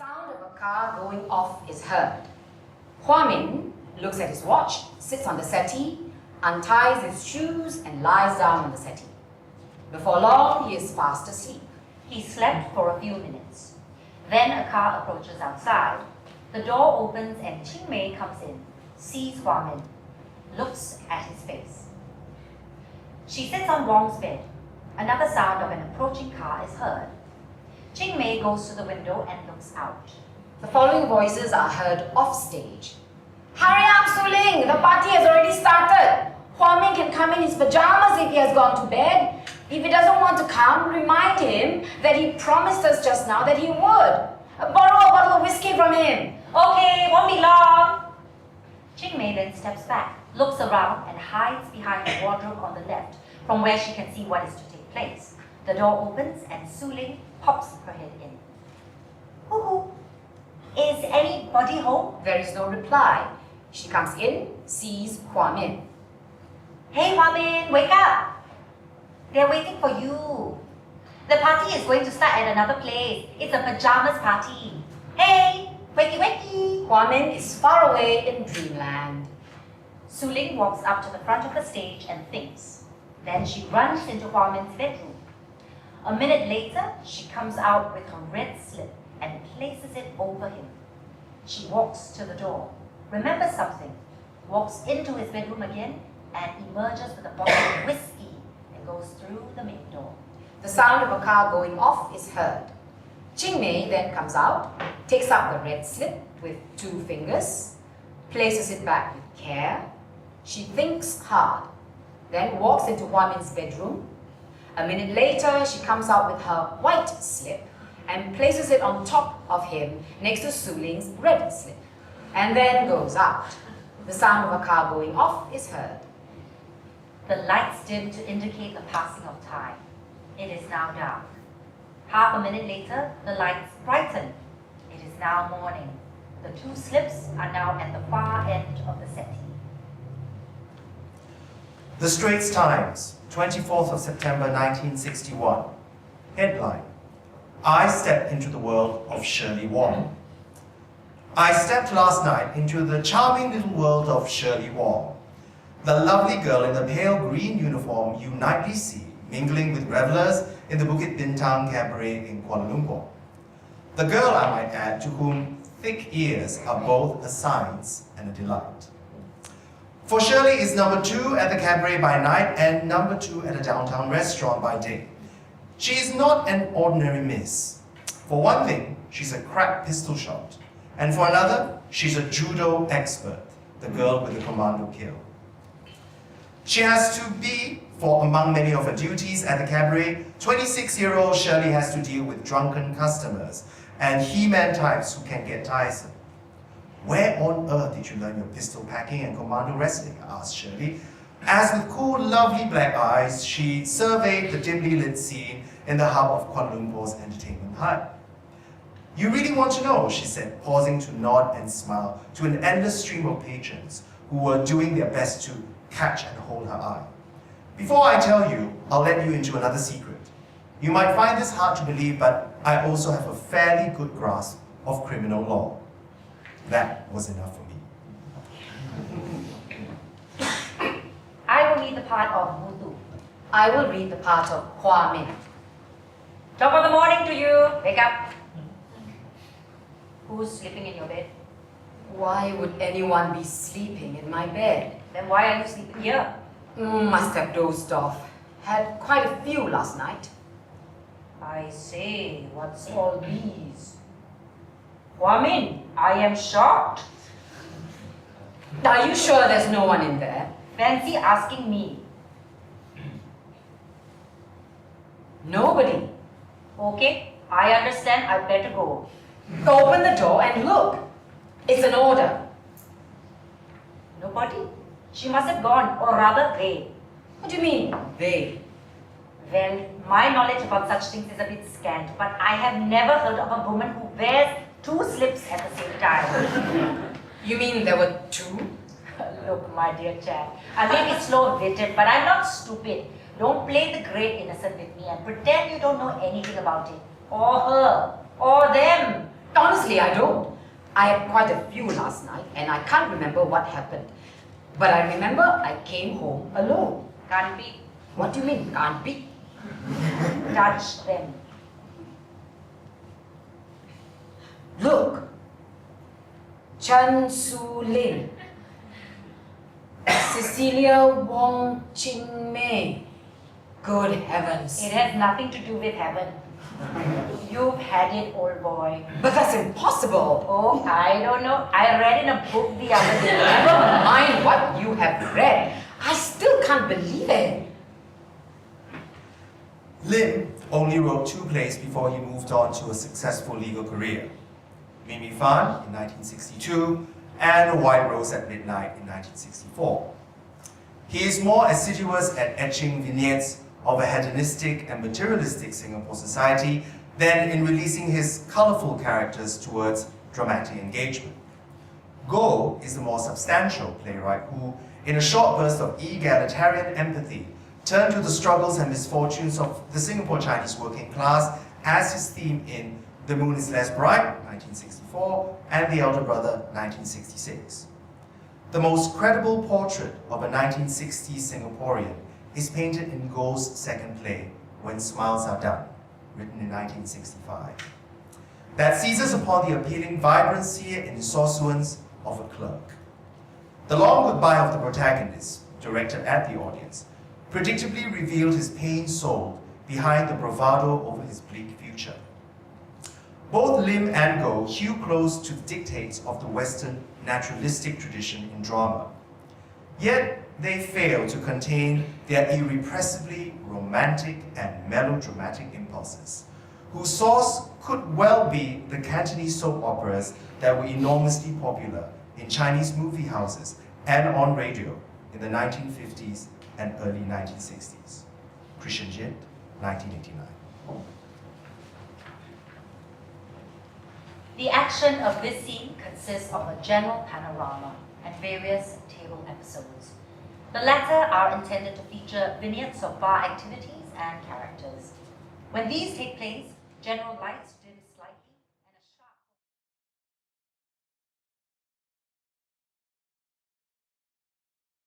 sound of a car going off is heard. Hua Min looks at his watch, sits on the settee, unties his shoes and lies down on the settee. Before long, he is fast asleep. He slept for a few minutes. Then a car approaches outside. The door opens and Ching Mei comes in, sees Hua Min, looks at his face. She sits on Wong's bed. Another sound of an approaching car is heard. Ching Mei goes to the window and looks out. The following voices are heard off stage. Hurry up, Su Ling! The party has already started! Hua Min can come in his pajamas if he has gone to bed. If he doesn't want to come, remind him that he promised us just now that he would. Borrow a bottle of whiskey from him. Okay, won't be long. Ching Mei then steps back, looks around and hides behind the wardrobe on the left, from where she can see what is to take place. The door opens and Su Ling pops her head in. Hoo-hoo! Is anybody home? There is no reply. She comes in, sees Hua Min. Hey Hua Min, wake up! They're waiting for you. The party is going to start at another place. It's a pajamas party. Hey, wakey wakey! Hua Min is far away in dreamland. Su Ling walks up to the front of the stage and thinks. Then she runs into Hua Min's bedroom. A minute later, she comes out with her red slip and places it over him. She walks to the door, remembers something, walks into his bedroom again, and emerges with a bottle of whiskey and goes through the main door. The sound of a car going off is heard. Ching Mei then comes out, takes up the red slip with 2 fingers, places it back with care. She thinks hard, then walks into Hua Min's bedroom. A minute later, she comes out with her white slip and places it on top of him next to Su Ling's red slip, and then goes out. The sound of a car going off is heard. The lights dim to indicate the passing of time. It is now dark. Half a minute later, the lights brighten. It is now morning. The 2 slips are now at the far end of the settee. The Straits Times, 24th of September 1961. Headline: I stepped into the world of Shirley Wong. I stepped last night into the charming little world of Shirley Wong, the lovely girl in the pale green uniform you nightly see mingling with revelers in the Bukit Bintang Cabaret in Kuala Lumpur. The girl, I might add, to whom thick ears are both a science and a delight. For Shirley is number 2 at the cabaret by night and number 2 at a downtown restaurant by day. She is not an ordinary miss. For one thing, she's a crack pistol shot. And for another, she's a judo expert, the girl with the commando kill. She has to be, for among many of her duties at the cabaret, 26-year-old Shirley has to deal with drunken customers and he-man types who can get tiresome. Where on earth did you learn your pistol packing and commando wrestling? Asked Shirley, as with cool, lovely black eyes, she surveyed the dimly lit scene in the hub of Kuala Lumpur's entertainment hub. You really want to know, she said, pausing to nod and smile to an endless stream of patrons who were doing their best to catch and hold her eye. Before I tell you, I'll let you into another secret. You might find this hard to believe, but I also have a fairly good grasp of criminal law. That was enough for me. I will read the part of Mutu. I will read the part of Hua Min. Top of the morning to you. Wake up. Who's sleeping in your bed? Why would anyone be sleeping in my bed? Then why are you sleeping here? Must have dozed off. Had quite a few last night. I say, what's all these? Hua Min, I am shocked. Are you sure there's no one in there? Fancy asking me. Nobody. Okay, I understand. I better go. Open the door and look. It's an order. Nobody? She must have gone, or rather they. What do you mean, they? Well, my knowledge about such things is a bit scant, but I have never heard of a woman who wears 2 slips at the same time. You mean there were 2? Look, my dear chap, I may be slow-witted, but I'm not stupid. Don't play the great innocent with me and pretend you don't know anything about it. Or her. Or them. Honestly, I don't. I had quite a few last night and I can't remember what happened. But I remember I came home alone. Can't be. What do you mean, can't be? Touch them. Look. Chen Su Lin. Cecilia Wong Ching Mei. Good heavens. It has nothing to do with heaven. You've had it, old boy. But that's impossible. Oh, I don't know. I read in a book the other day. Never mind what you have read. I still can't believe it. Lim only wrote 2 plays before he moved on to a successful legal career. Mimi Fan in 1962 and A White Rose at Midnight in 1964. He is more assiduous at etching vignettes of a hedonistic and materialistic Singapore society than in releasing his colorful characters towards dramatic engagement. Goh is the more substantial playwright who, in a short burst of egalitarian empathy, turned to the struggles and misfortunes of the Singapore Chinese working class as his theme in The Moon is Less Bright, 1964, and The Elder Brother, 1966. The most credible portrait of a 1960s Singaporean is painted in Goh's second play, When Smiles Are Done, written in 1965. That seizes upon the appealing vibrancy and insouciance of a clerk. The long goodbye of the protagonist, directed at the audience, predictably revealed his pained soul behind the bravado over his bleak future. Both Lim and Goh hew close to the dictates of the Western naturalistic tradition in drama. Yet they fail to contain their irrepressibly romantic and melodramatic impulses, whose source could well be the Cantonese soap operas that were enormously popular in Chinese movie houses and on radio in the 1950s and early 1960s. Krishen Jit, 1989. The action of this scene consists of a general panorama and various table episodes. The latter are intended to feature vignettes of bar activities and characters. When these take place, general lights